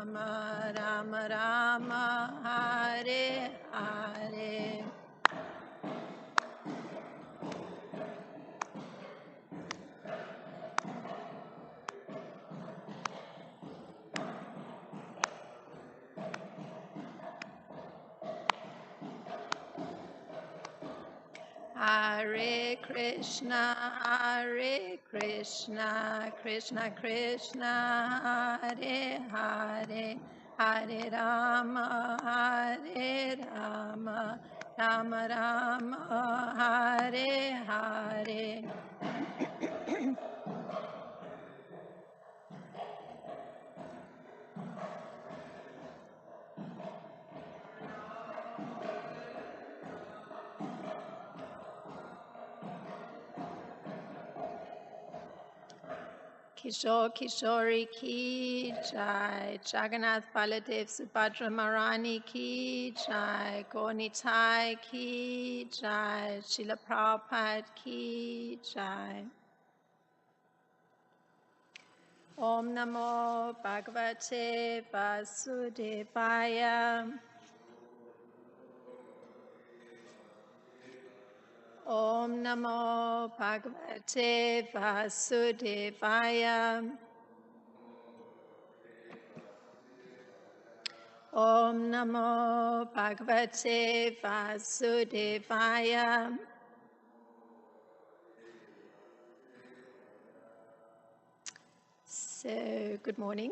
Rama, Rama Rama, Hare Hare. Hare Krishna, Krishna Krishna, Hare Hare, Hare Rama, Rama Rama, Hare Hare. Kishore Kishori ki jai, Jagannath Baladev Subhadra Marani ki jai, Gornitai ki jai, Srila Prabhupada ki jai. Om Namo Bhagavate Vasudevaya. Om Namo Bhagavate Vasudevaya. Om Namo Bhagavate Vasudevaya. So, good morning.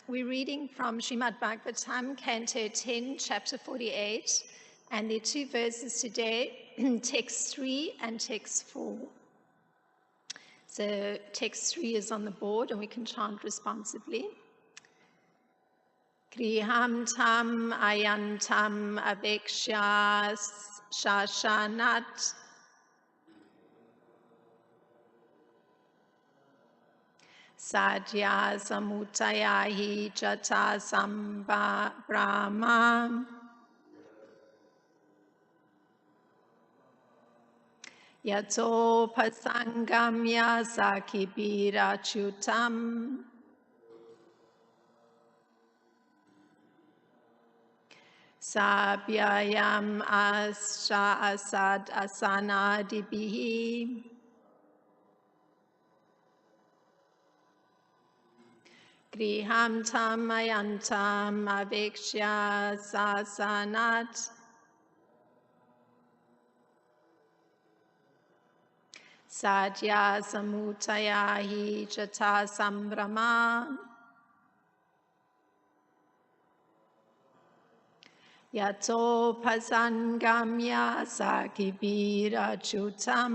We're reading from Srimad Bhagavatam, Canto 10, Chapter 48, and there are two verses today, text 3 and text 4. So, text 3 is on the board and we can chant responsibly. Griham tam ayantam avekshya shashanat Sadhya samutayahi jata sambrahma yato pasangamya sakibirachutam sabhyayam asha asad asanadibihi Griham tam ayantam avekshya sasanat Sadhya samutayahi jata sambrahma Yato pasangamya sakibirachutam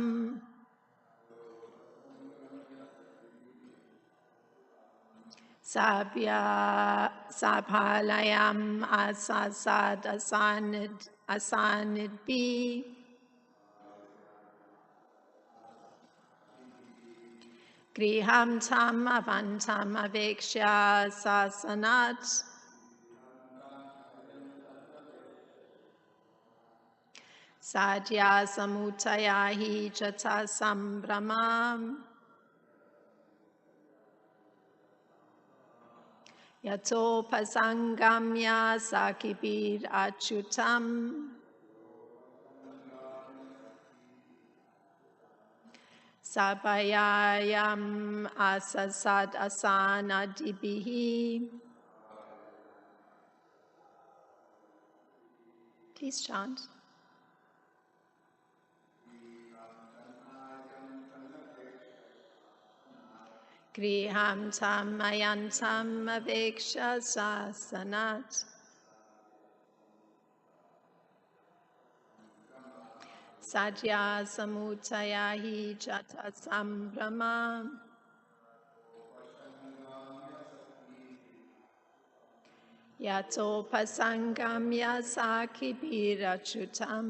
Sabhalayam asasad asanidbi Griham tam avantam avekshya sasanat Sadhya samutayahi jata sambrahma Yato pasangamya sakibir achutam Sabhayayam asasad asanadibihi. Please chant. Griham tam ayantam aveksha sasanat Sadhya samutayahi jata sambrahma Yato pasangamya sakibirachutam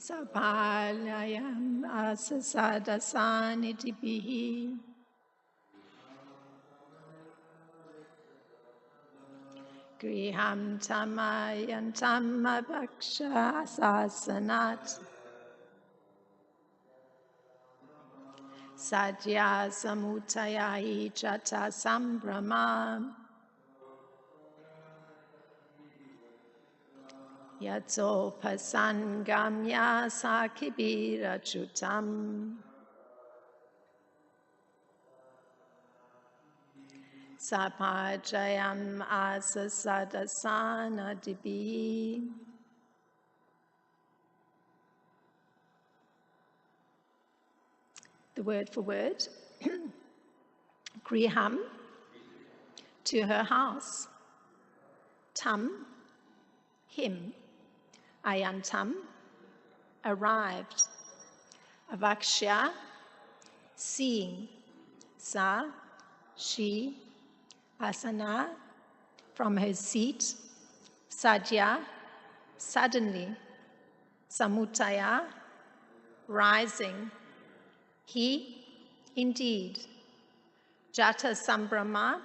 Sabhalayam asasadasanitibihi Griham tamayantam avaksha sasanat Sadhya samutaya hi jata sambrama. Yato pasangamya sakibira chutam. Sapajayam asasadasana dibi. The word for word. Griham, to her house. Tam, him. Ayantam, arrived. Avakshya, seeing. Sa, she. Asana, from her seat. Sadhya, suddenly. Samutaya, rising. He, indeed. Jata sambrama,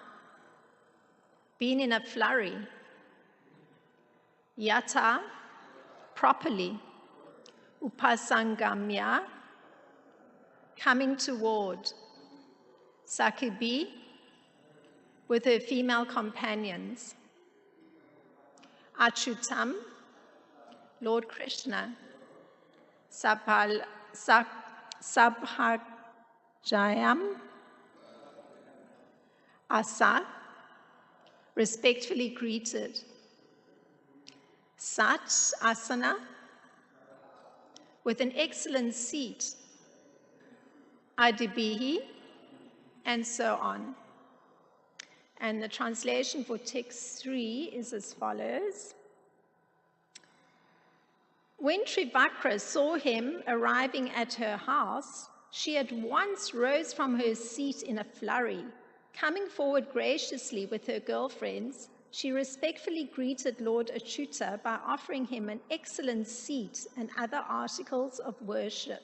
been in a flurry. Yata, properly. Upasangamya, coming toward. Sakibi, with her female companions. Achutam, Lord Krishna. Sabhajayam, Asa, respectfully greeted. Sat, asana, with an excellent seat. Adibihi, and so on. And the translation for text 3 is as follows. When Trivakra saw him arriving at her house, she at once rose from her seat in a flurry. Coming forward graciously with her girlfriends, she respectfully greeted Lord Achyuta by offering him an excellent seat and other articles of worship.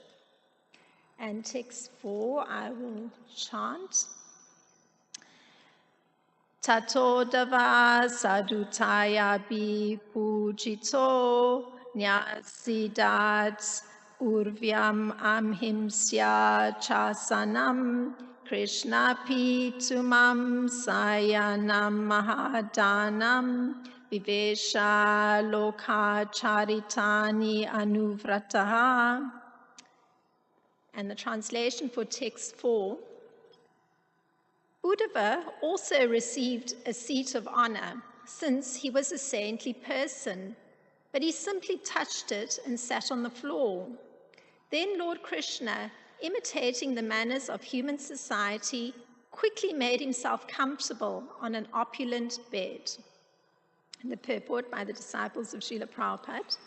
And text 4, I will chant. Tato dava sadutaya bi pujito nyasidat urvyam amhimsya chasanam Krishnapi tumam sayanam mahadanam vivesha lokha charitani anuvrataha. And the translation for text 4. Uddhava also received a seat of honor, since he was a saintly person, but he simply touched it and sat on the floor. Then Lord Krishna, imitating the manners of human society, quickly made himself comfortable on an opulent bed. And the purport by the disciples of Srila Prabhupada.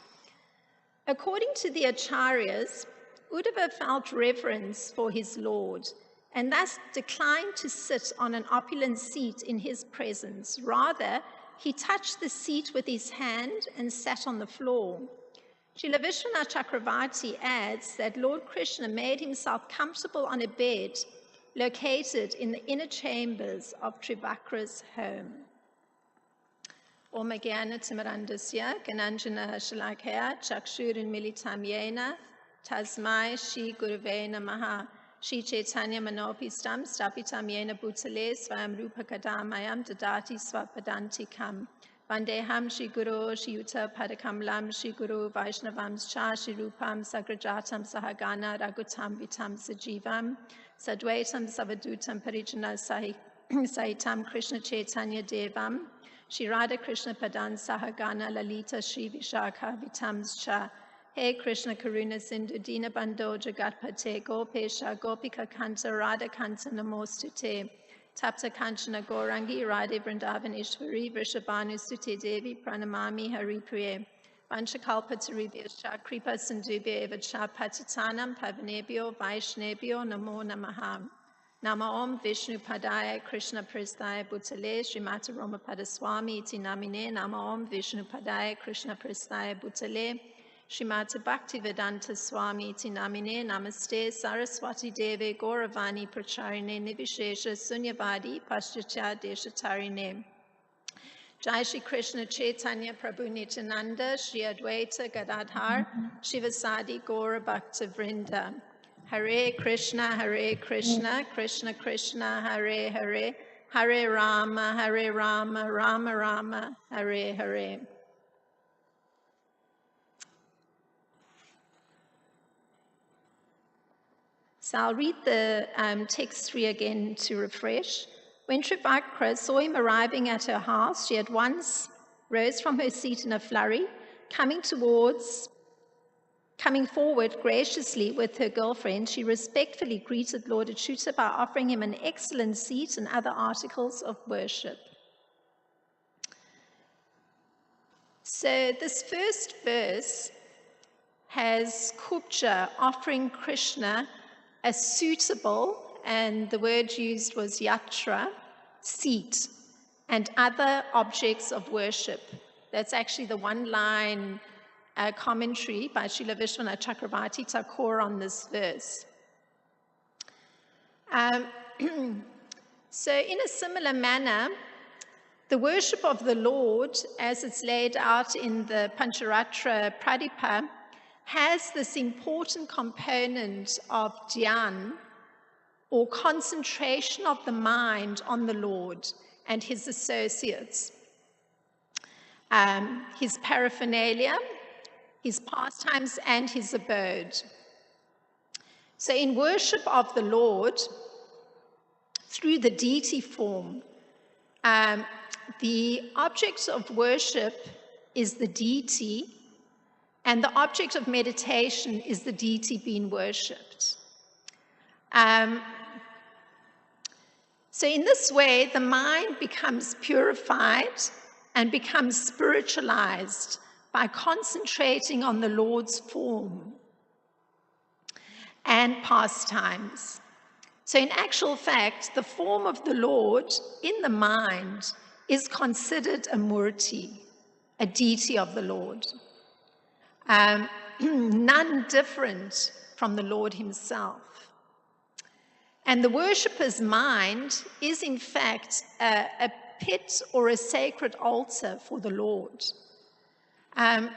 According to the Acharyas, Uddhava felt reverence for his Lord, and thus declined to sit on an opulent seat in his presence. Rather, he touched the seat with his hand and sat on the floor. Srila Vishwanath Chakravarti adds that Lord Krishna made himself comfortable on a bed located in the inner chambers of Trivakra's home. Om Jnana Timirandasya Gananjana Shalakaya Chakshurin Militam Yena Tasmai Shri Gurave Namaha Shri Chaitanya Manopistam Stapitam Yena Bhutale Swayam Rupa Kadamayam Dadati Swapadantikam Vandeham Shri Guru Shri Yuta Padakamalam Shri Guru Vaishnavams Cha Shri Rupam Sagrajatam Sahagana Ragutam Vitam Sajivam Sadvaitam Savadutam Parijana Sahitam Krishna Chaitanya Devam Shri Radha Krishna Padan Sahagana Lalita Shri Vishakha Vitams Cha Hey Krishna Karuna Sindhu Dina Bando Jagatpate Gopesha Gopika Kanta Radha Kanta Namostute Tapta Kanchana Gorangi Radhe Vrindavan Ishwari Vrishabhanu Sute Devi Pranamami Haripriye Vanchakalpa Taribhyascha Kripa Sindhubhya Evacha Patitanam Pavanebhyo Vaishnebhyo Namo Namaha Nama Om Vishnu Padaya Krishna Prasthaya Bhutale Srimata Roma Padaswami Iti Namine Nama Om Vishnu Padaya Krishna Prasthaya Bhutale Srimata Bhaktivedanta Swami Iti Namine Namaste Saraswati Deve Gauravani Pracharine Nivishesha Sunyavadi Paschatya Deshatarine Jai Shri Krishna Chaitanya Prabhu Nityananda Shri Advaita Gadadhar Shivasadi Gaura Bhakta Vrinda Hare Krishna, Krishna Krishna, Hare Hare, Hare Rama, Rama Rama, Hare Hare. So I'll read the text 3 again to refresh. When Trivakra saw him arriving at her house, she at once rose from her seat in a flurry, coming forward graciously with her girlfriend. She respectfully greeted Lord Achyuta by offering him an excellent seat and other articles of worship. So this first verse has Kubja offering Krishna a suitable, and the word used was yatra, seat, and other objects of worship. That's actually the one-line commentary by Srila Vishwanath Chakravarti Thakur on this verse. So in a similar manner, the worship of the Lord, as it's laid out in the Pancharatra Pradipa, has this important component of dhyan, or concentration of the mind on the Lord and his associates, his paraphernalia, his pastimes, and his abode. So in worship of the Lord, through the deity form, the object of worship is the deity, and the object of meditation is the deity being worshipped. So in this way, the mind becomes purified and becomes spiritualized by concentrating on the Lord's form and pastimes. So in actual fact, the form of the Lord in the mind is considered a murti, a deity of the Lord. None different from the Lord himself. And the worshipper's mind is in fact a pit or a sacred altar for the Lord. Now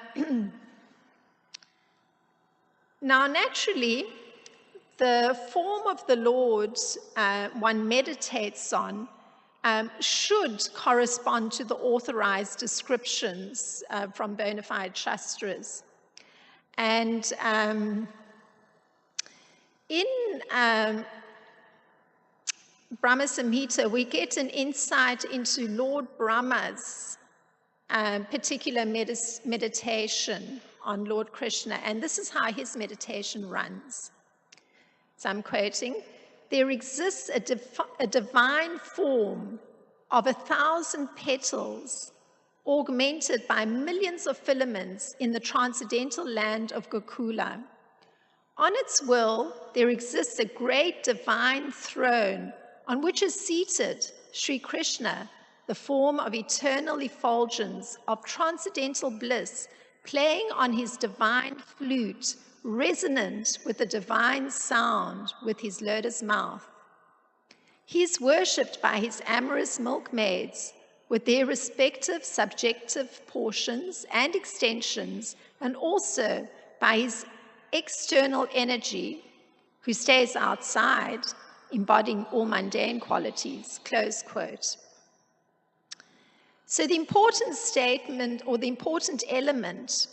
naturally, the form of the Lord one meditates on should correspond to the authorized descriptions from bona fide shastras. And in Brahma Samhita, we get an insight into Lord Brahma's particular meditation on Lord Krishna, and this is how his meditation runs. So I'm quoting, "There exists a divine form of 1,000 petals augmented by millions of filaments in the transcendental land of Gokula. On its will, there exists a great divine throne on which is seated Sri Krishna, the form of eternal effulgence of transcendental bliss, playing on his divine flute, resonant with the divine sound with his lotus mouth. He is worshipped by his amorous milkmaids with their respective subjective portions and extensions, and also by his external energy, who stays outside, embodying all mundane qualities," close quote. So the important statement, or the important element,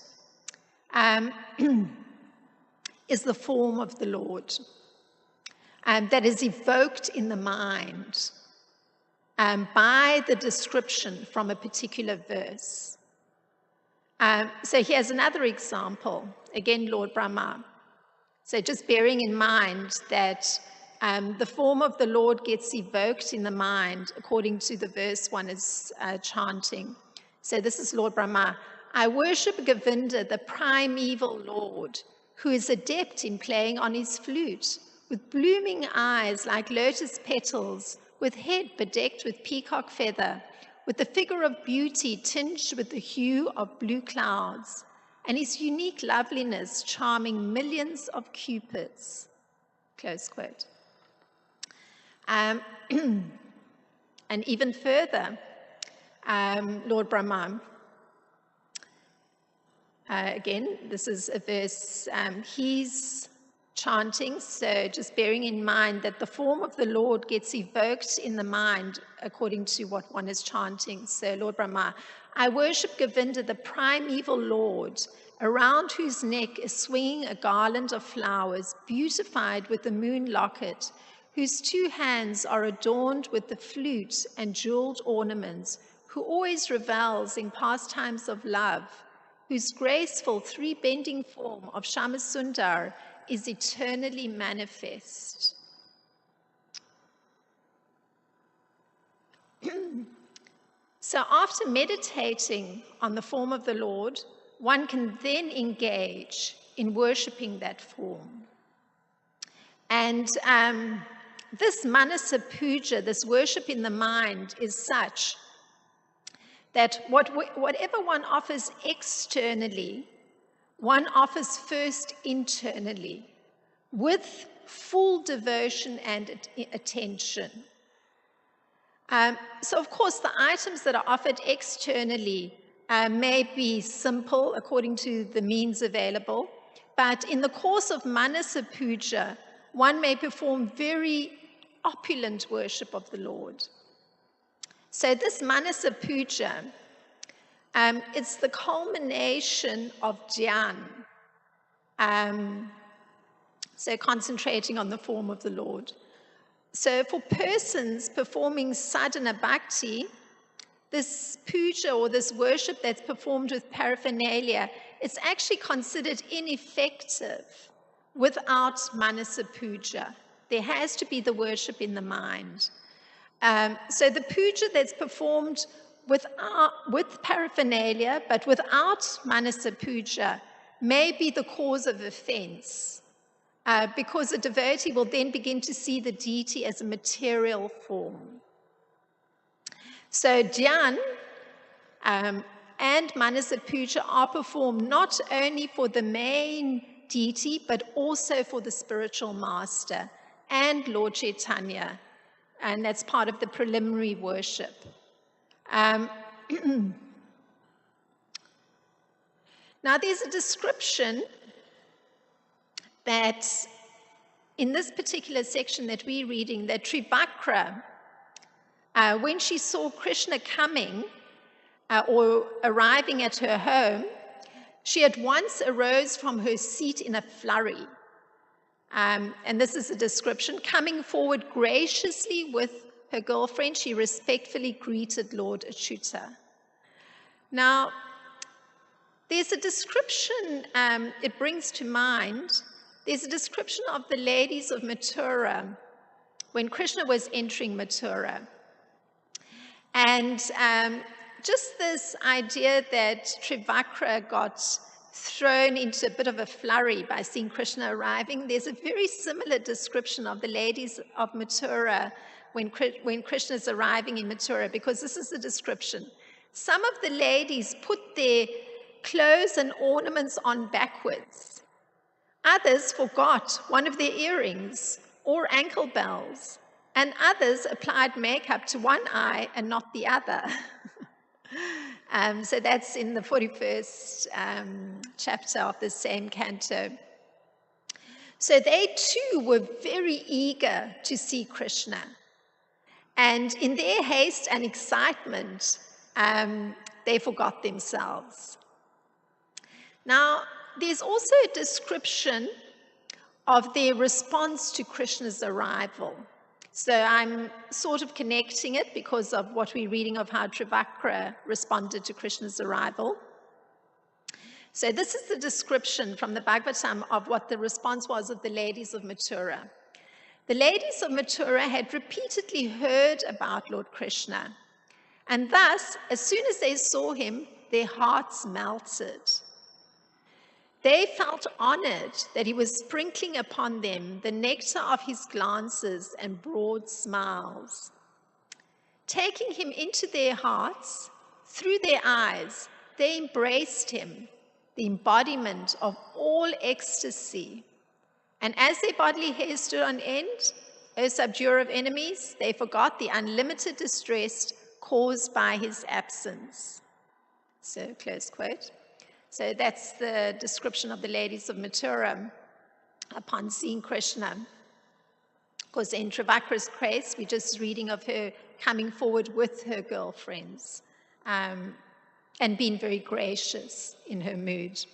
is the form of the Lord that is evoked in the mind by the description from a particular verse. So here's another example, again, Lord Brahma. So just bearing in mind that the form of the Lord gets evoked in the mind according to the verse one is chanting. So this is Lord Brahma. "I worship Govinda, the primeval Lord, who is adept in playing on his flute, with blooming eyes like lotus petals, with head bedecked with peacock feather, with the figure of beauty tinged with the hue of blue clouds, and his unique loveliness charming millions of cupids," close quote. And even further, Lord Brahma, again, this is a verse, he's chanting. So just bearing in mind that the form of the Lord gets evoked in the mind according to what one is chanting. So Lord Brahma, I worship Govinda, the primeval Lord, around whose neck is swinging a garland of flowers, beautified with the moon locket, whose 2 hands are adorned with the flute and jeweled ornaments, who always revels in pastimes of love, whose graceful 3-bending form of Shamasundar is eternally manifest. So after meditating on the form of the Lord, one can then engage in worshipping that form. And this manasa puja, this worship in the mind, is such that whatever one offers externally, one offers first internally with full devotion and attention. So of course, the items that are offered externally may be simple according to the means available, but in the course of manasa puja, one may perform very opulent worship of the Lord. So this manasa puja, it's the culmination of dhyan, so concentrating on the form of the Lord. So for persons performing sadhana bhakti, this puja or this worship that's performed with paraphernalia, it's actually considered ineffective without manasa puja. There has to be the worship in the mind. So the puja that's performed with paraphernalia, but without manasa puja, may be the cause of offense, because a devotee will then begin to see the deity as a material form. So dhyan and manasa puja are performed not only for the main deity, but also for the spiritual master and Lord Chaitanya, and that's part of the preliminary worship. Now there's a description that in this particular section that we're reading, that Trivakra, when she saw Krishna coming or arriving at her home, she at once arose from her seat in a flurry. And this is a description. Coming forward graciously with her girlfriend, she respectfully greeted Lord Achyuta. Now, there's a description it brings to mind. There's a description of the ladies of Mathura when Krishna was entering Mathura. And just this idea that Trivakra got thrown into a bit of a flurry by seeing Krishna arriving, there's a very similar description of the ladies of Mathura when Krishna's arriving in Mathura, because this is the description. Some of the ladies put their clothes and ornaments on backwards. Others forgot one of their earrings or ankle bells, and others applied makeup to one eye and not the other. So that's in the 41st chapter of the same canto. So they too were very eager to see Krishna. And in their haste and excitement, they forgot themselves. Now, there's also a description of their response to Krishna's arrival. So I'm sort of connecting it because of what we're reading of how Trivakra responded to Krishna's arrival. So this is the description from the Bhagavatam of what the response was of the ladies of Mathura. The ladies of Mathura had repeatedly heard about Lord Krishna, and thus, as soon as they saw him, their hearts melted. They felt honored that he was sprinkling upon them the nectar of his glances and broad smiles. Taking him into their hearts, through their eyes, they embraced him, the embodiment of all ecstasy. And as their bodily hair stood on end, O subduer of enemies, they forgot the unlimited distress caused by his absence. So, close quote. So that's the description of the ladies of Mathura. upon seeing Krishna. Of course, in Trivakra's case, we're just reading of her coming forward with her girlfriends and being very gracious in her mood.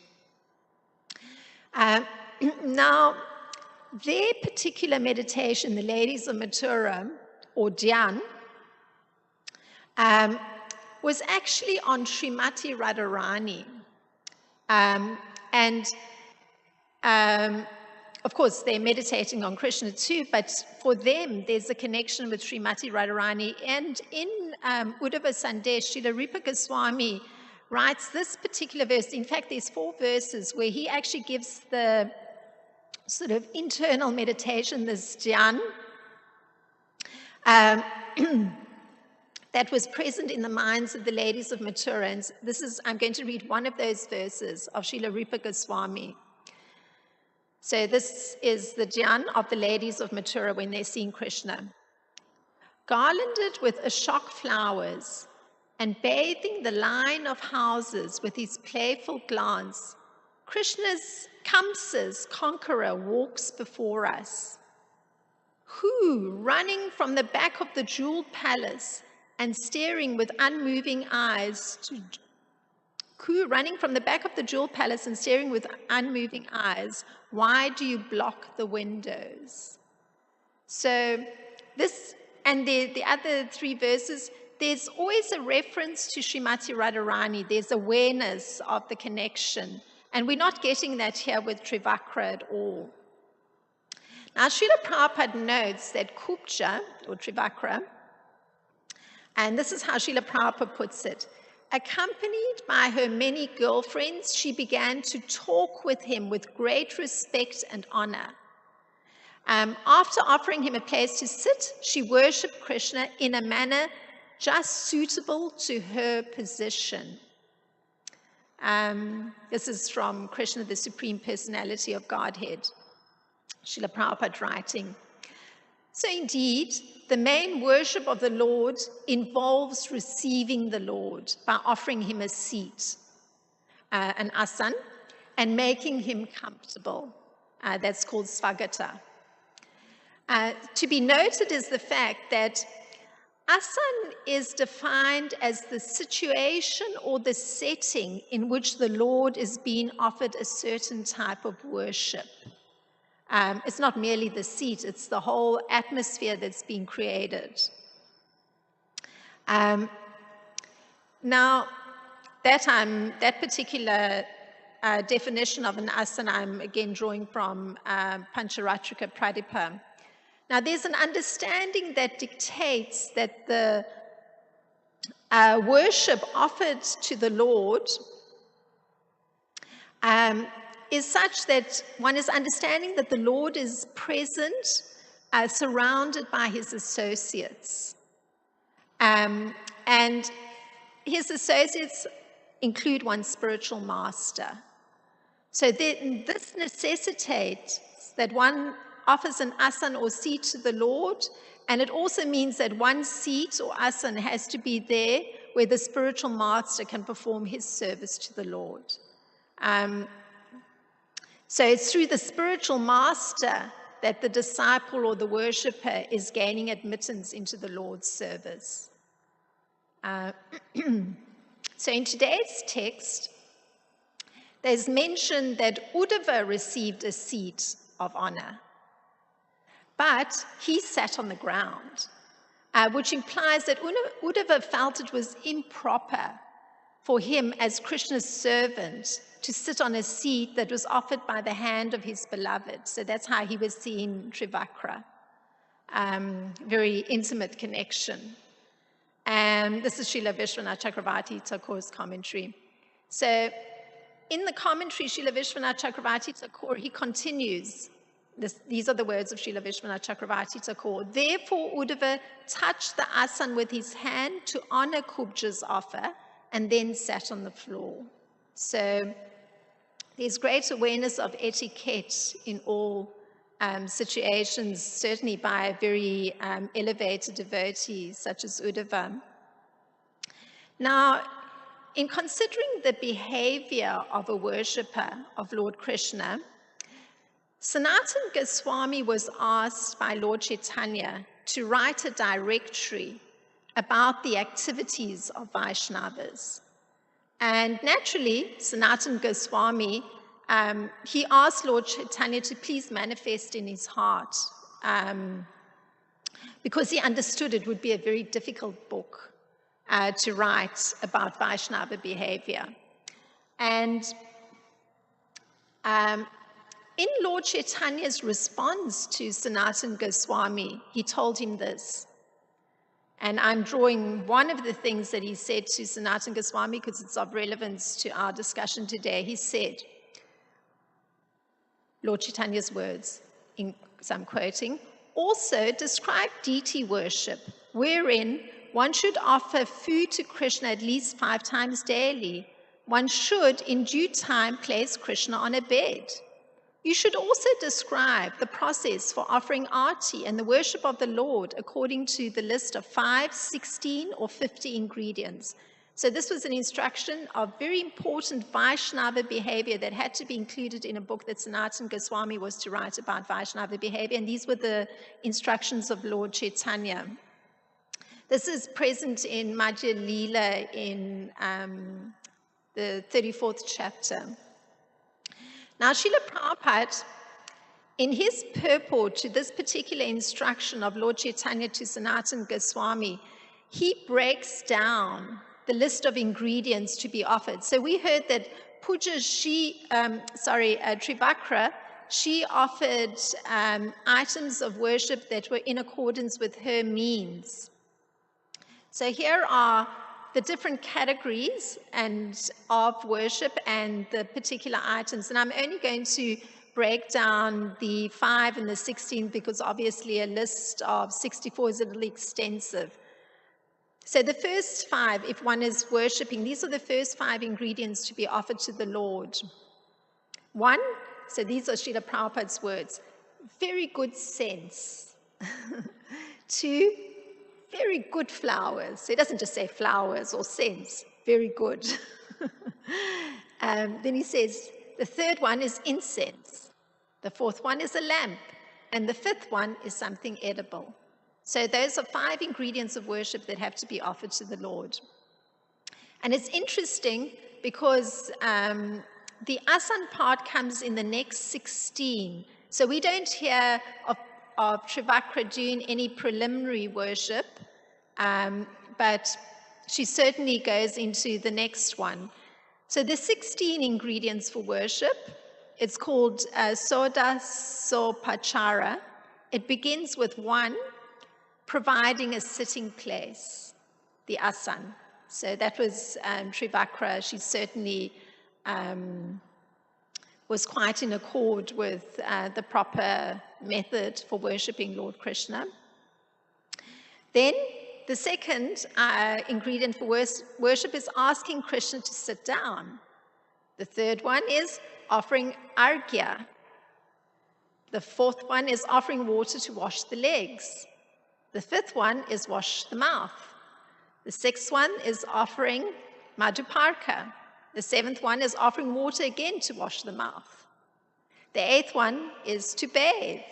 Now, their particular meditation, the ladies of Mathura, or Dhyan, was actually on Srimati Radharani. Of course, they're meditating on Krishna too, but for them, there's a connection with Srimati Radharani. And in Uddhava Sandesh, Srila Rupa Goswami writes this particular verse. In fact, there's 4 verses where he actually gives the sort of internal meditation, this dhyan, that was present in the minds of the ladies of Mathura. And I'm going to read one of those verses of Srila Rupa Goswami. So this is the dhyan of the ladies of Mathura when they're seeing Krishna. Garlanded with ashok flowers and bathing the line of houses with his playful glance, Krishna's Kamsa's conqueror walks before us. Who, running from the back of the jeweled palace and staring with unmoving eyes why do you block the windows? So this, and the other 3 verses, there's always a reference to Srimati Radharani. There's awareness of the connection. And we're not getting that here with Trivakra at all. Now, Srila Prabhupada notes that Kupja, or Trivakra, and this is how Srila Prabhupada puts it, accompanied by her many girlfriends, she began to talk with him with great respect and honor. After offering him a place to sit, she worshipped Krishna in a manner just suitable to her position. This is from Krishna, the Supreme Personality of Godhead, Srila Prabhupada writing. So indeed, the main worship of the Lord involves receiving the Lord by offering him a seat, an asan, and making him comfortable. That's called svagata. To be noted is the fact that asan is defined as the situation or the setting in which the Lord is being offered a certain type of worship. It's not merely the seat, it's the whole atmosphere that's being created. Now, that particular definition of an asana, I'm again drawing from Pancharatrika Pradipa. Now, there's an understanding that dictates that the worship offered to the Lord is such that one is understanding that the Lord is present, surrounded by his associates. And his associates include one's spiritual master. So this necessitates that one offers an asan or seat to the Lord, and it also means that one seat or asan has to be there where the spiritual master can perform his service to the Lord. So it's through the spiritual master that the disciple or the worshipper is gaining admittance into the Lord's service. So in today's text, there's mention that Uddhava received a seat of honor, but he sat on the ground, which implies that Uddhava felt it was improper for him as Krishna's servant to sit on a seat that was offered by the hand of his beloved. So that's how he was seeing Trivakra. Very intimate connection. And this is Srila Vishwanath Chakravarti Thakur's commentary. So in the commentary, Srila Vishwanath Chakravarti Thakur, he continues. These are the words of Srila Vishwanath Chakravarti Thakur. Therefore, Uddhava touched the asan with his hand to honor Kubja's offer and then sat on the floor. So there's great awareness of etiquette in all situations, certainly by a very elevated devotee such as Uddhava. Now, in considering the behavior of a worshipper of Lord Krishna, Sanatana Goswami was asked by Lord Chaitanya to write a directory about the activities of Vaishnavas. And naturally, Sanatana Goswami, he asked Lord Chaitanya to please manifest in his heart, because he understood it would be a very difficult book to write about Vaishnava behavior. And in Lord Chaitanya's response to Sanatana Goswami, he told him this. And I'm drawing one of the things that he said to Sanatana Goswami because it's of relevance to our discussion today. He said, Lord Chaitanya's words, so I'm quoting, also describe deity worship, wherein one should offer food to Krishna at least 5 times daily. One should, in due time, place Krishna on a bed. You should also describe the process for offering arti and the worship of the Lord according to the list of 5, 16, or 50 ingredients. So this was an instruction of very important Vaishnava behavior that had to be included in a book that Sanatana Goswami was to write about Vaishnava behavior, and these were the instructions of Lord Chaitanya. This is present in Madhya Leela in the 34th chapter. Now, Srila Prabhupada, in his purport to this particular instruction of Lord Chaitanya to Sanatana Goswami, he breaks down the list of ingredients to be offered. So we heard that Trivakra, she offered items of worship that were in accordance with her means. So here are the different categories of worship and the particular items. And I'm only going to break down the 5 and the 16 because obviously a list of 64 is a little extensive. So the first 5, if one is worshipping, these are the first 5 ingredients to be offered to the Lord. 1, so these are Srila Prabhupada's words, very good sense. 2, very good flowers. So he doesn't just say flowers or scents, very good. Then he says, the 3rd one is incense. The 4th one is a lamp. And the 5th one is something edible. So those are 5 ingredients of worship that have to be offered to the Lord. And it's interesting because the asan part comes in the next 16. So we don't hear of Trivakra doing any preliminary worship, but she certainly goes into the next one. So the 16 ingredients for worship, it's called Sodasopachara. It begins with 1, providing a sitting place, the asan. So that was Trivakra. She certainly was quite in accord with the proper method for worshipping Lord Krishna. Then the second ingredient for worship is asking Krishna to sit down. The 3rd one is offering arghya. The 4th one is offering water to wash the legs. The 5th one is wash the mouth. The 6th one is offering madhuparka. The 7th one is offering water again to wash the mouth. The 8th one is to bathe.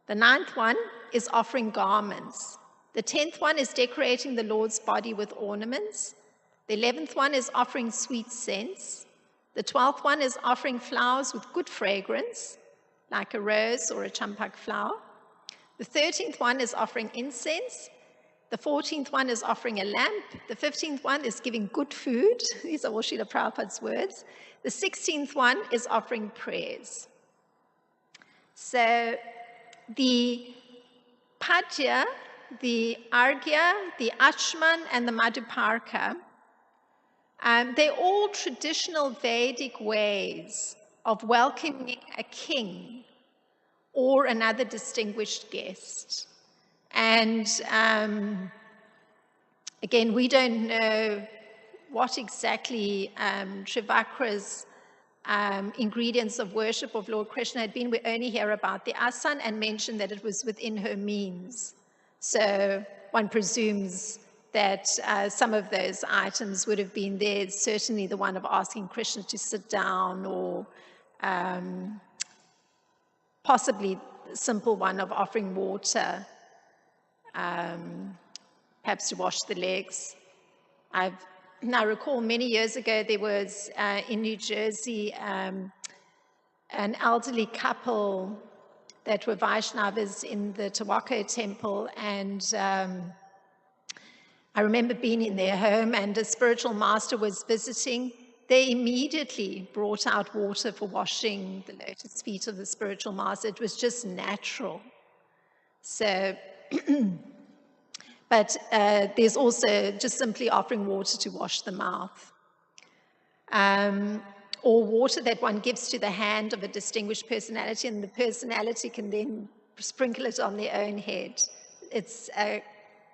The 9th one is offering garments. The 10th one is decorating the Lord's body with ornaments. The 11th one is offering sweet scents. The 12th one is offering flowers with good fragrance, like a rose or a champak flower. The 13th one is offering incense. The 14th one is offering a lamp. The 15th one is giving good food. These are all Srila Prabhupada's words. The 16th one is offering prayers. So the padya, the arghya, the achman, and the madhuparka, they're all traditional Vedic ways of welcoming a king or another distinguished guest. And again, we don't know what exactly Trivakra's ingredients of worship of Lord Krishna had been. We only hear about the asan and mention that it was within her means. So one presumes that some of those items would have been there, certainly the one of asking Krishna to sit down, or possibly the simple one of offering water, perhaps to wash the legs. I recall many years ago there was in New Jersey an elderly couple that were Vaishnavas in the Tawako temple, and I remember being in their home and a spiritual master was visiting. They immediately brought out water for washing the lotus feet of the spiritual master. It was just natural. So, but there's also just simply offering water to wash the mouth. Or water that one gives to the hand of a distinguished personality, and the personality can then sprinkle it on their own head. It's a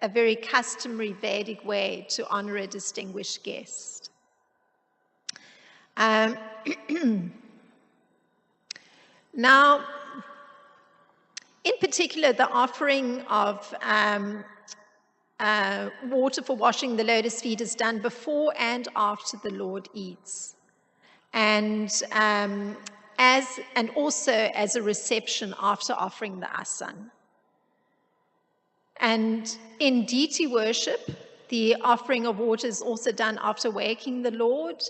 very customary Vedic way to honor a distinguished guest. Now, in particular, the offering of water for washing the lotus feet is done before and after the Lord eats. And also as a reception after offering the asan. And in deity worship, the offering of water is also done after waking the Lord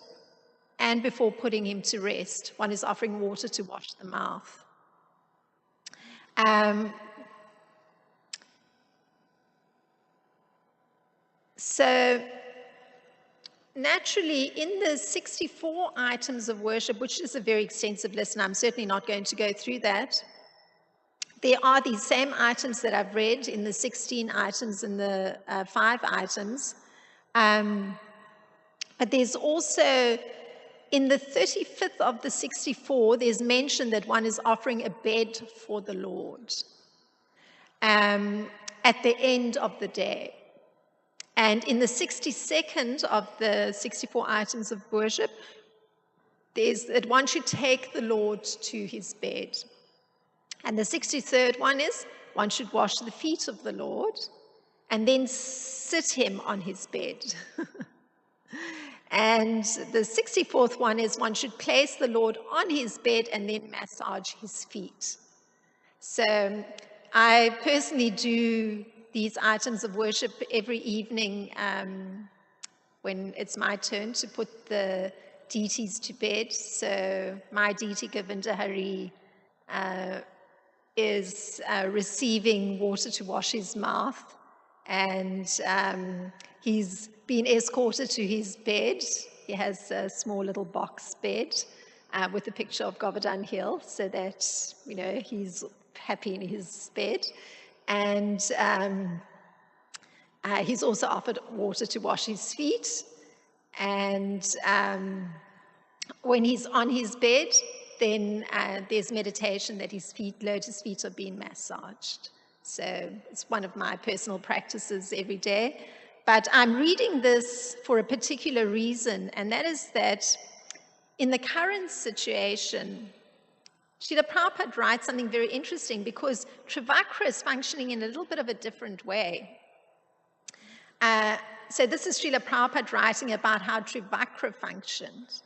and before putting him to rest. One is offering water to wash the mouth. So naturally, in the 64 items of worship, which is a very extensive list, and I'm certainly not going to go through that, there are these same items that I've read in the 16 items and the 5 items. But there's also, in the 35th of the 64, there's mention that one is offering a bed for the Lord at the end of the day. And in the 62nd of the 64 items of worship, there's that one should take the Lord to his bed. And the 63rd one is one should wash the feet of the Lord and then sit him on his bed. And the 64th one is one should place the Lord on his bed and then massage his feet. So I personally do these items of worship every evening when it's my turn to put the deities to bed. So my deity Govinda Hari is receiving water to wash his mouth, and he's been escorted to his bed. He has a small little box bed with a picture of Govardhan Hill, so that he's happy in his bed. And he's also offered water to wash his feet. And when he's on his bed, then there's meditation that his lotus feet are being massaged. So it's one of my personal practices every day. But I'm reading this for a particular reason, and that is that in the current situation, Srila Prabhupada writes something very interesting, because Trivakra is functioning in a little bit of a different way. So this is Srila Prabhupada writing about how Trivakra functioned.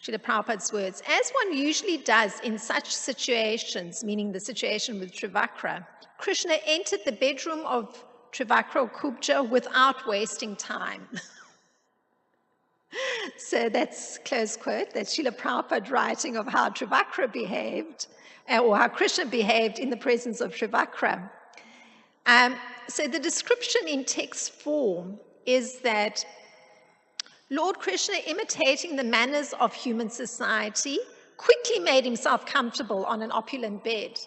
Srila Prabhupada's words, as one usually does in such situations, meaning the situation with Trivakra, Krishna entered the bedroom of Trivakra or Kubja without wasting time. So that's close quote. That's Srila Prabhupada writing of how Trivakra behaved, or how Krishna behaved in the presence of Trivakra. So the description in text form is that Lord Krishna, imitating the manners of human society, quickly made himself comfortable on an opulent bed.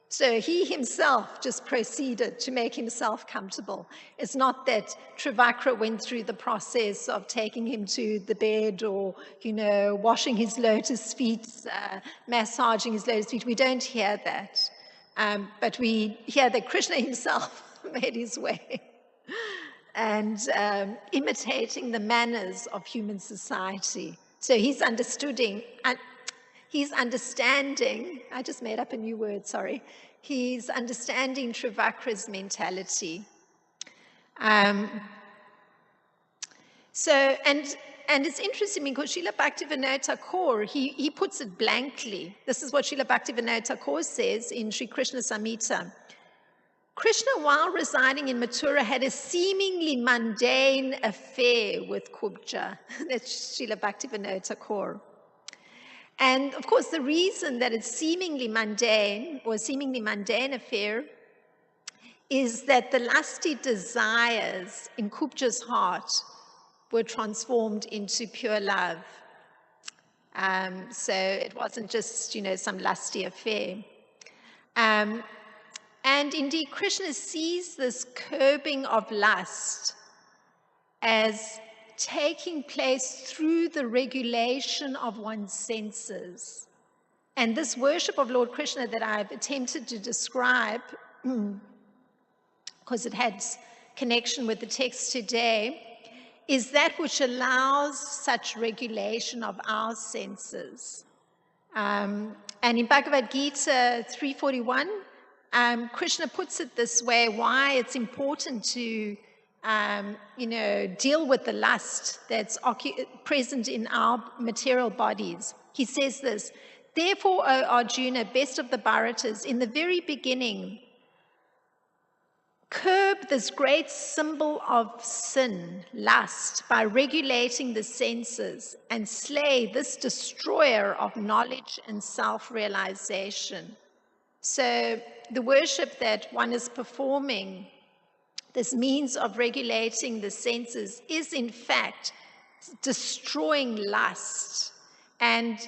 So he himself just proceeded to make himself comfortable. It's not that Trivakra went through the process of taking him to the bed or, washing his lotus feet, massaging his lotus feet. We don't hear that. But we hear that Krishna himself made his way. And imitating the manners of human society. So he's understanding, I just made up a new word, sorry. He's understanding Trivakra's mentality. And and it's interesting because Srila Bhaktivinoda Thakur, he puts it blankly. This is what Srila Bhaktivinoda Thakur says in Sri Krishna Samhita. Krishna, while residing in Mathura, had a seemingly mundane affair with Kubja. That's Srila Bhaktivinoda Thakur. And of course, the reason that it's seemingly mundane affair is that the lusty desires in Kubja's heart were transformed into pure love. So it wasn't just, some lusty affair. And indeed, Krishna sees this curbing of lust as taking place through the regulation of one's senses. And this worship of Lord Krishna that I've attempted to describe, because it has connection with the text today, is that which allows such regulation of our senses. And in Bhagavad Gita 3:41, Krishna puts it this way, why it's important to deal with the lust that's present in our material bodies. He says this, therefore, O Arjuna, best of the Bharatas, in the very beginning, curb this great symbol of sin, lust, by regulating the senses and slay this destroyer of knowledge and self-realization. So the worship that one is performing, this means of regulating the senses, is in fact destroying lust. And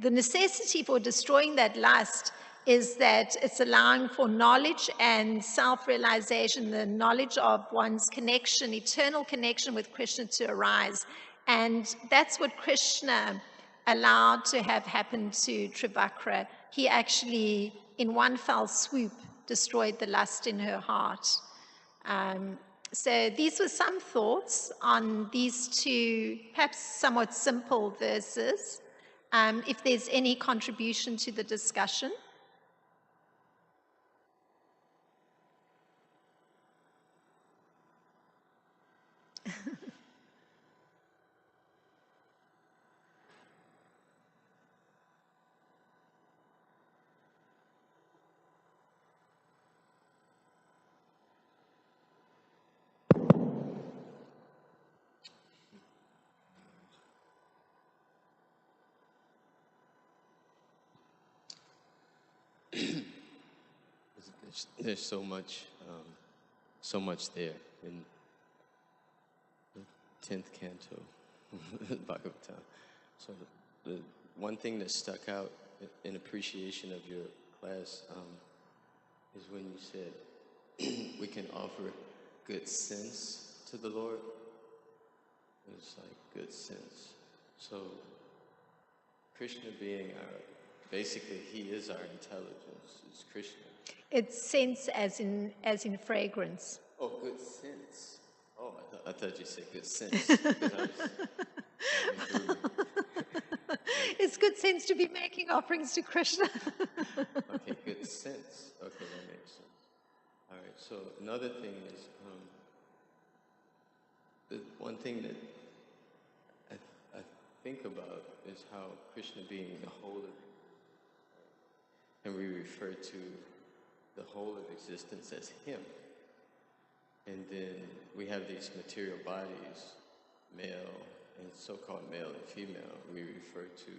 the necessity for destroying that lust is that it's allowing for knowledge and self-realization, the knowledge of one's connection, eternal connection with Krishna to arise. And that's what Krishna allowed to have happen to Trivakra. He actually, in one fell swoop, destroyed the lust in her heart. So these were some thoughts on these two, perhaps somewhat simple verses. If there's any contribution to the discussion. There's so much there in the 10th canto Bhagavatam. So the one thing that stuck out in appreciation of your class is when you said we can offer good sense to the Lord. It's like good sense. So Krishna being basically he is our intelligence. It's Krishna. It's sense as in fragrance. Oh, good sense. Oh, I thought you said good sense. It's good sense to be making offerings to Krishna. Okay, good sense. Okay, that makes sense. All right, so another thing is, the one thing that I think about is how Krishna being the whole of, and we refer to the whole of existence as him. And then we have these material bodies, male and so-called male and female. We refer to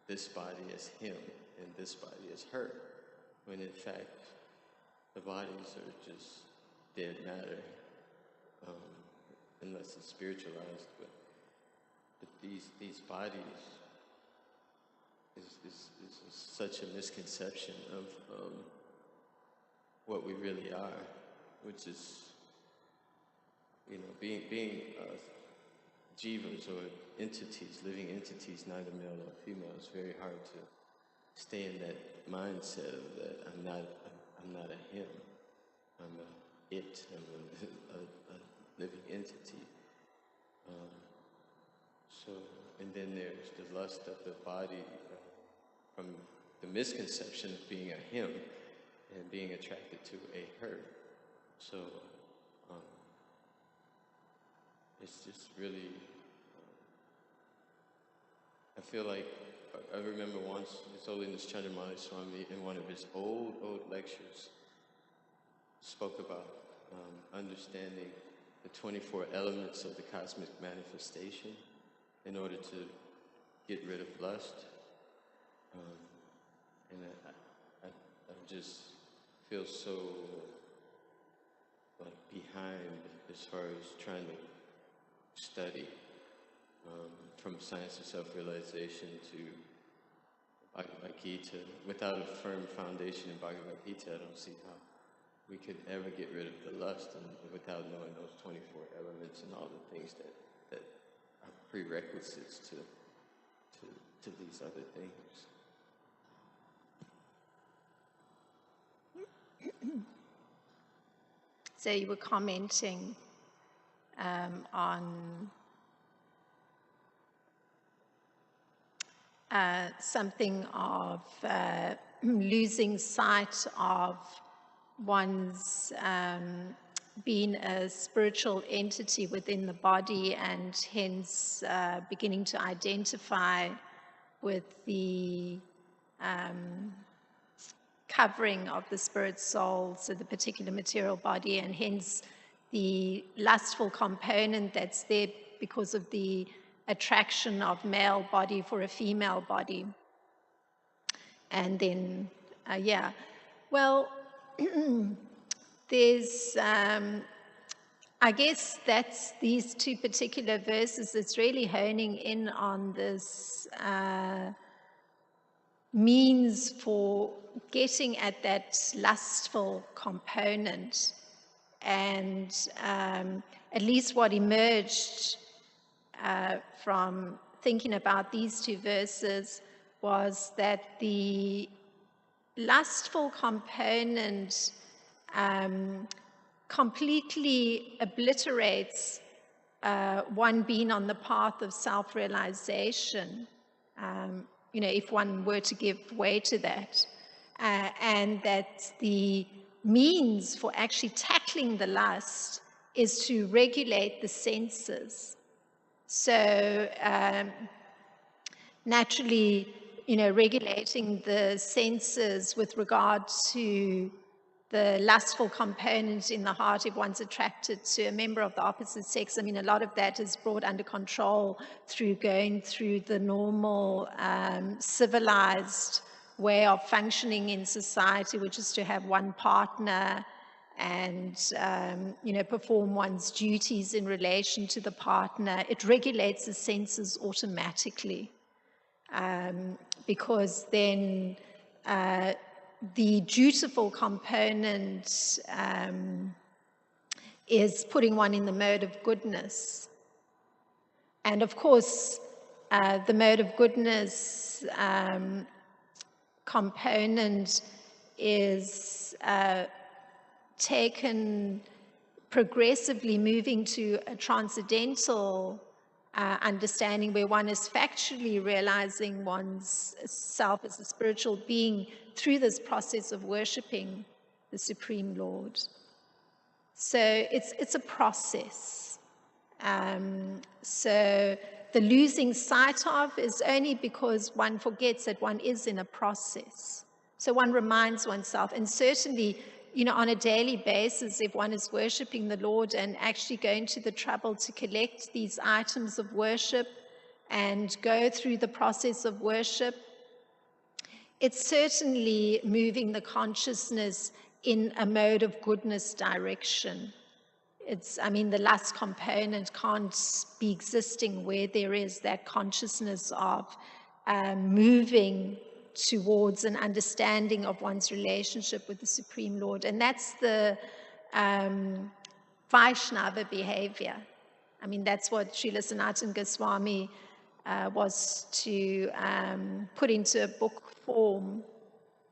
this body as him and this body as her, when in fact the bodies are just dead matter, unless it's spiritualized. But these bodies is such a misconception of what we really are, which is, being jivas or entities, living entities, neither male nor female. It's very hard to stay in that mindset of that I'm not a him, I'm a it, I'm a living entity. And then there's the lust of the body from the misconception of being a him and being attracted to a her. So it's just really I feel like I remember once His Holiness Chandramali Swami in one of his old lectures spoke about understanding the 24 elements of the cosmic manifestation in order to get rid of lust. And I just feel so like behind as far as trying to study from science of self-realization to Bhagavad Gita. Without a firm foundation in Bhagavad Gita, I don't see how we could ever get rid of the lust, and without knowing those 24 elements and all the things that are prerequisites to these other things. So you were commenting on something of losing sight of one's being a spiritual entity within the body, and hence beginning to identify with the covering of the spirit soul, so the particular material body, and hence the lustful component that's there because of the attraction of male body for a female body. And then, well, there's, I guess that's these two particular verses. It's really honing in on this means for getting at that lustful component. And at least what emerged from thinking about these two verses was that the lustful component completely obliterates one being on the path of self-realization, if one were to give way to that, and that the means for actually tackling the lust is to regulate the senses. So naturally, regulating the senses with regard to the lustful component in the heart if one's attracted to a member of the opposite sex. I mean, a lot of that is brought under control through going through the normal civilized way of functioning in society, which is to have one partner and perform one's duties in relation to the partner. It regulates the senses automatically, because then the dutiful component is putting one in the mode of goodness. And of course, the mode of goodness component is taken progressively, moving to a transcendental understanding where one is factually realizing one's self as a spiritual being through this process of worshiping the Supreme Lord. So it's a process. So the losing sight of is only because one forgets that one is in a process. So one reminds oneself, and certainly, on a daily basis, if one is worshiping the Lord and actually going to the trouble to collect these items of worship and go through the process of worship, it's certainly moving the consciousness in a mode of goodness direction. The lust component can't be existing where there is that consciousness of moving towards an understanding of one's relationship with the Supreme Lord. And that's the Vaishnava behavior. That's what Srila Sanatana Goswami was to put into a book form.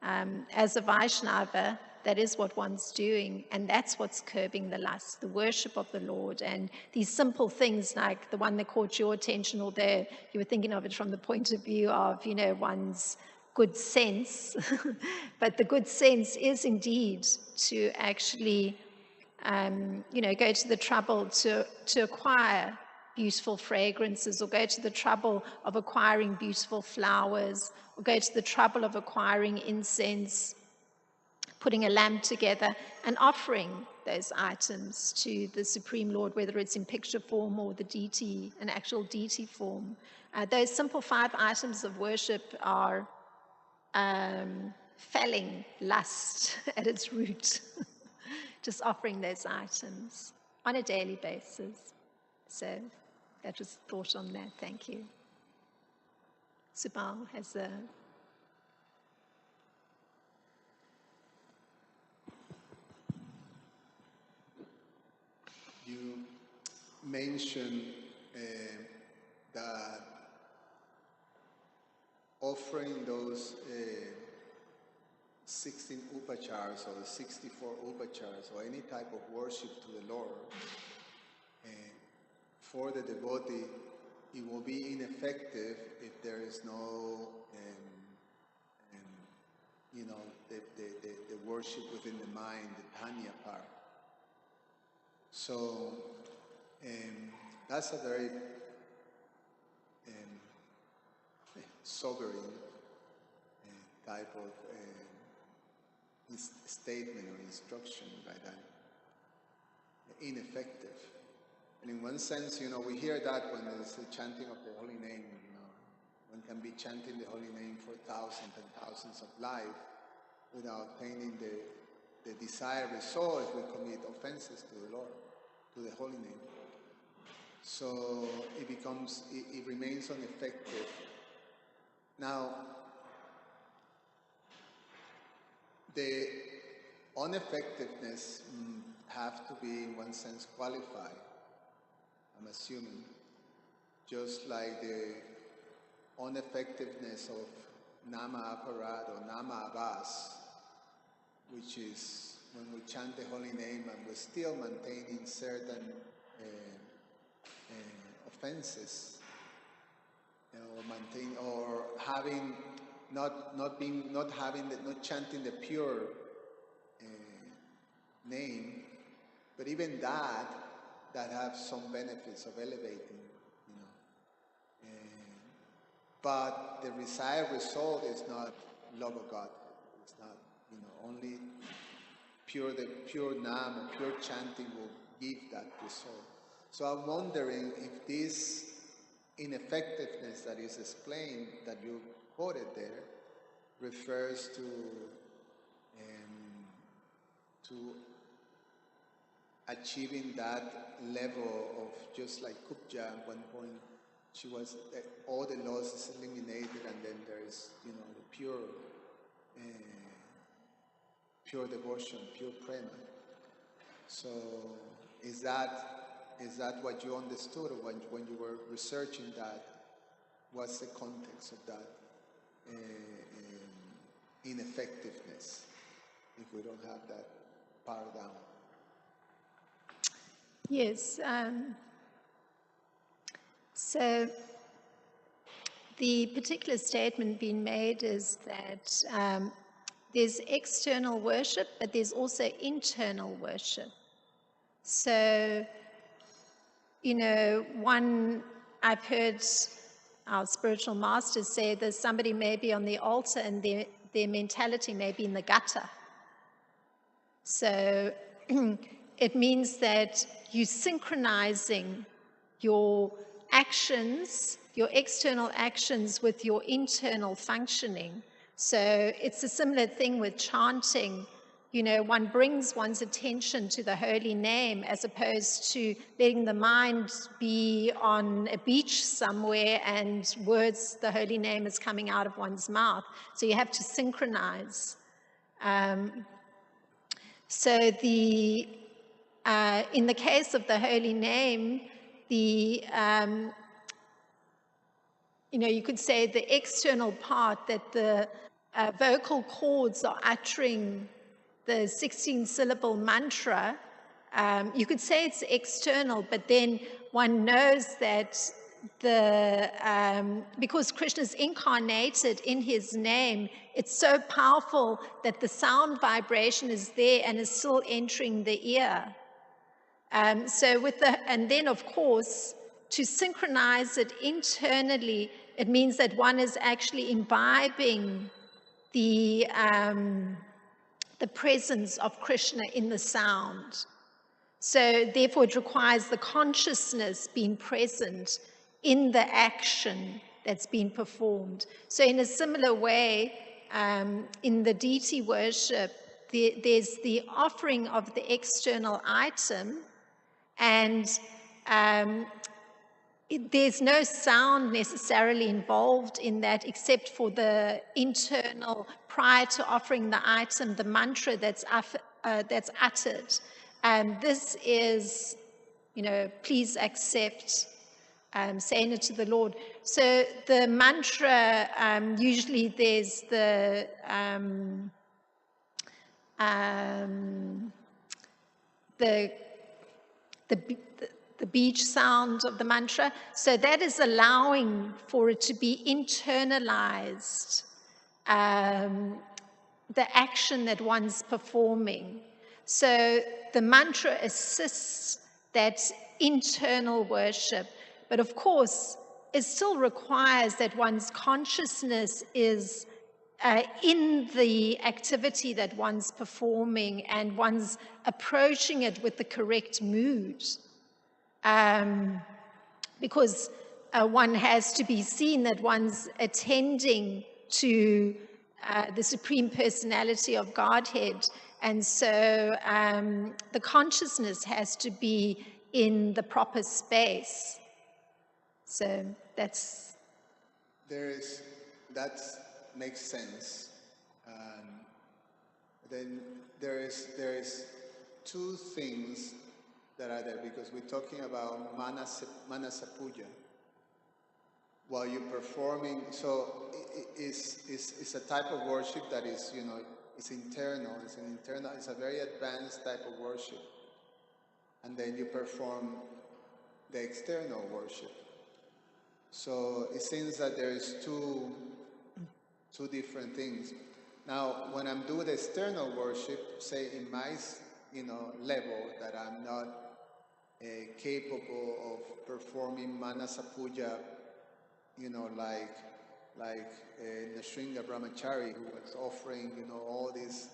As a Vaishnava, that is what one's doing, and that's what's curbing the lust, the worship of the Lord. And these simple things like the one that caught your attention, although you were thinking of it from the point of view of, one's good sense, but the good sense is indeed to actually, go to the trouble to acquire beautiful fragrances, or go to the trouble of acquiring beautiful flowers, or go to the trouble of acquiring incense, putting a lamp together and offering those items to the Supreme Lord, whether it's in picture form or the deity, an actual deity form. Those simple 5 items of worship are felling lust at its root. Just offering those items on a daily basis. So that was thought on that. Thank you. Subal has a... You mentioned that offering those 16 upachars or the 64 upachars or any type of worship to the Lord, for the devotee, it will be ineffective if there is no, the worship within the mind, the Tanya part. So that's a very sobering type of statement or instruction by that. Ineffective. And in one sense, we hear that when there's the chanting of the holy name. One can be chanting the holy name for thousands and thousands of lives without obtaining the desired result if we commit offenses to the Lord, to the holy name. So it remains ineffective. Now, the ineffectiveness have to be, in one sense, qualified, I'm assuming, just like the ineffectiveness of Nama Aparad or Nama Abas, which is when we chant the holy name and we're still maintaining certain offenses, or having not chanting the pure name, but even that have some benefits of elevating, but the desired result is not love of God. It's not, only the pure nam or pure chanting will give that result. So I'm wondering if this ineffectiveness that is explained, that you quoted there, refers to achieving that level of, just like Kupja at one point, she was, all the losses eliminated, and then there is, the pure devotion, pure prema. So is that what you understood when you were researching that? What's the context of that ineffectiveness if we don't have that part down? Yes. So the particular statement being made is that there's external worship, but there's also internal worship. So, I've heard our spiritual masters say that somebody may be on the altar and their mentality may be in the gutter. So it means that you're synchronizing your actions, your external actions, with your internal functioning. So it's a similar thing with chanting. One brings one's attention to the holy name as opposed to letting the mind be on a beach somewhere and the holy name is coming out of one's mouth. So you have to synchronize. So in the case of the holy name, you could say the external part, that the vocal cords are uttering the 16-syllable mantra. You could say it's external, but then one knows that because Krishna's incarnated in his name, it's so powerful that the sound vibration is there and is still entering the ear. And then, of course, to synchronize it internally, it means that one is actually imbibing the presence of Krishna in the sound. So therefore it requires the consciousness being present in the action that's been performed. So in a similar way, in the deity worship, there's the offering of the external item, and there's no sound necessarily involved in that, except for the internal, prior to offering the item, the mantra that's uttered. And this is, please accept, saying it to the Lord. So the mantra, usually there's the beach sound of the mantra. So that is allowing for it to be internalized, the action that one's performing. So the mantra assists that internal worship, but of course, it still requires that one's consciousness is in the activity that one's performing, and one's approaching it with the correct mood. Because one has to be seen that one's attending to the Supreme Personality of Godhead. And so the consciousness has to be in the proper space. So that makes sense. Then there is two things that are there, because we're talking about manasa puja. While you're performing, so it's a type of worship that is, it's internal. It's a very advanced type of worship. And then you perform the external worship. So it seems that there's two different things. Now, when I'm doing the external worship, say in my level, that I'm not capable of performing manasa puja, like Nrsimha Brahmachari, who was offering, all these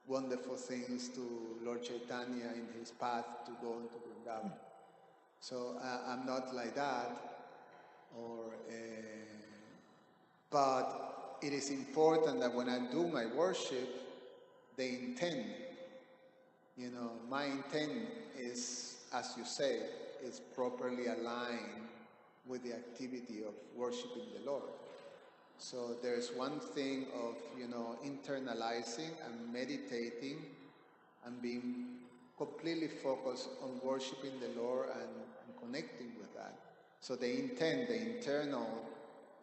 wonderful things to Lord Chaitanya in his path to go into Vrindavan. So I'm not like that, but it is important that when I do my worship, the intent, my intent is, as you say, is properly aligned with the activity of worshiping the Lord. So there's one thing of, internalizing and meditating and being completely focused on worshiping the Lord and connecting with that. So the intent, the internal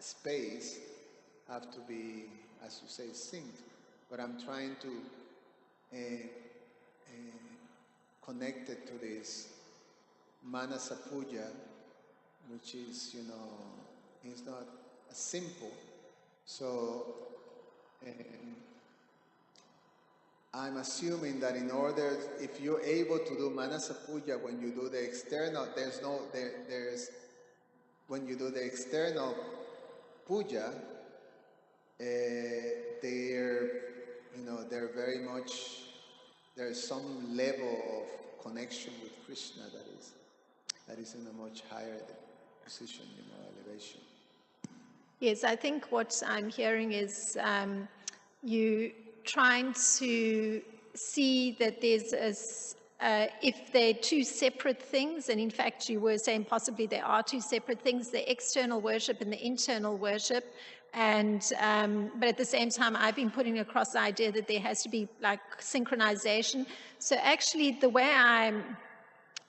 space have to be, as you say, synced. But I'm trying to connect it to this manasa puja, which is, it's not as simple. So I'm assuming that if you're able to do manasa puja when you do the external, when you do the external puja, they're very much, there's some level of connection with Krishna that is in a much higher position, elevation. Yes, I think what I'm hearing is you trying to see that there's if they're two separate things, and in fact you were saying possibly there are two separate things, the external worship and the internal worship, and but at the same time I've been putting across the idea that there has to be like synchronization. So actually the way I'm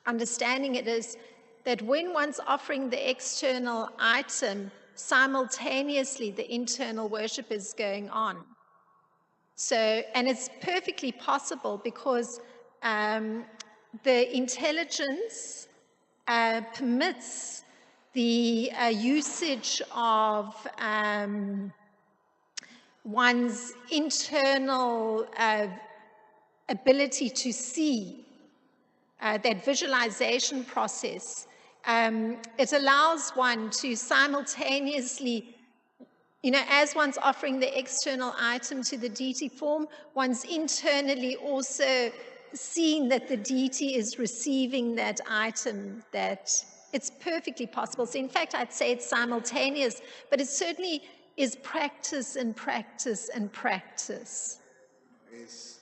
understanding it is that when one's offering the external item, simultaneously the internal worship is going on. So, and it's perfectly possible because the intelligence permits the usage of one's internal ability to see. That visualization process it allows one to simultaneously, as one's offering the external item to the deity form, one's internally also seeing that the deity is receiving that item, that it's perfectly possible. So in fact, I'd say it's simultaneous, but it certainly is practice and practice and practice. Is,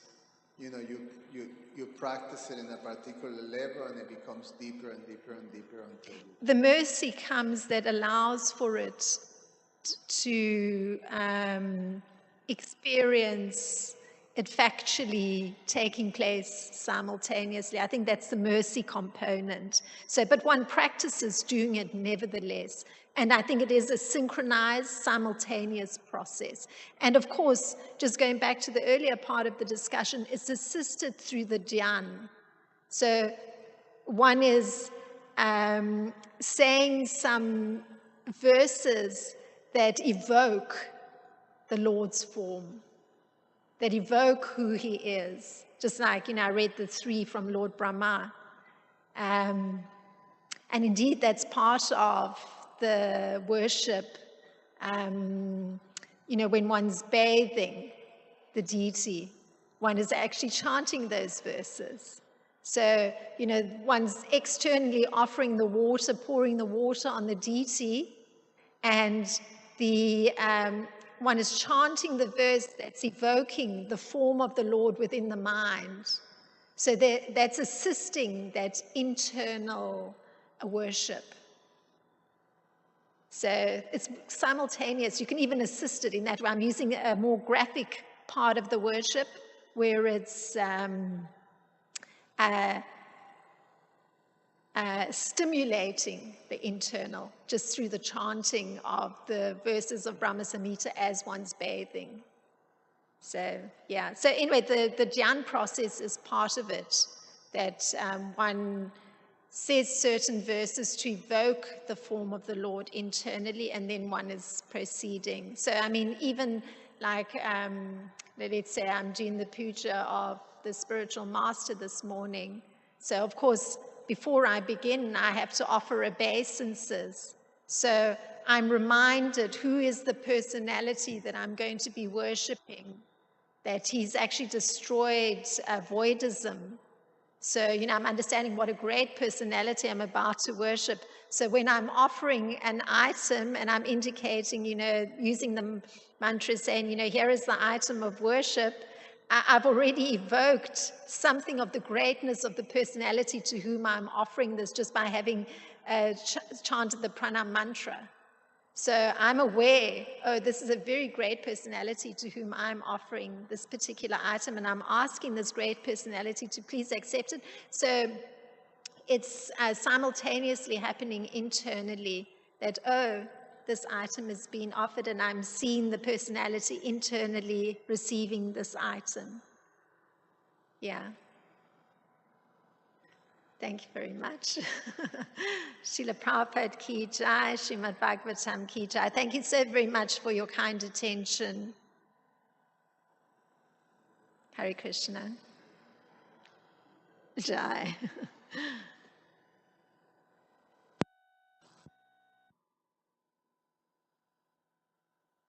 you practice it in a particular level and it becomes deeper and deeper and deeper until the mercy comes that allows for it to experience it factually taking place simultaneously. I think that's the mercy component. So, but one practices doing it nevertheless. And I think it is a synchronized, simultaneous process. And of course, just going back to the earlier part of the discussion, it's assisted through the dhyan. So one is saying some verses that evoke the Lord's form, that evoke who he is. Just like, I read the 3 from Lord Brahma. And indeed, that's part of the worship, when one's bathing the deity, one is actually chanting those verses. So, one's externally offering the water, pouring the water on the deity, and the one is chanting the verse that's evoking the form of the Lord within the mind. So that's assisting that internal worship. So it's simultaneous. You can even assist it in that way. I'm using a more graphic part of the worship where it's stimulating the internal just through the chanting of the verses of Brahma Samhita as one's bathing. So, yeah. So anyway, the dhyan process is part of it, that one says certain verses to evoke the form of the Lord internally, and then one is proceeding. So, I mean, even like, let's say I'm doing the puja of the spiritual master this morning. So, of course, before I begin, I have to offer obeisances. So I'm reminded who is the personality that I'm going to be worshipping, that he's actually destroyed voidism. So, I'm understanding what a great personality I'm about to worship. So when I'm offering an item and I'm indicating, using the mantra saying, here is the item of worship, I've already evoked something of the greatness of the personality to whom I'm offering this just by having chanted the pranam mantra. So I'm aware, this is a very great personality to whom I'm offering this particular item, and I'm asking this great personality to please accept it. So it's simultaneously happening internally that, this item is being offered, and I'm seeing the personality internally receiving this item. Yeah. Thank you very much. Srila Prabhupada ki jai, Srimad Bhagavatam ki jai. Thank you so very much for your kind attention. Hare Krishna. Jai.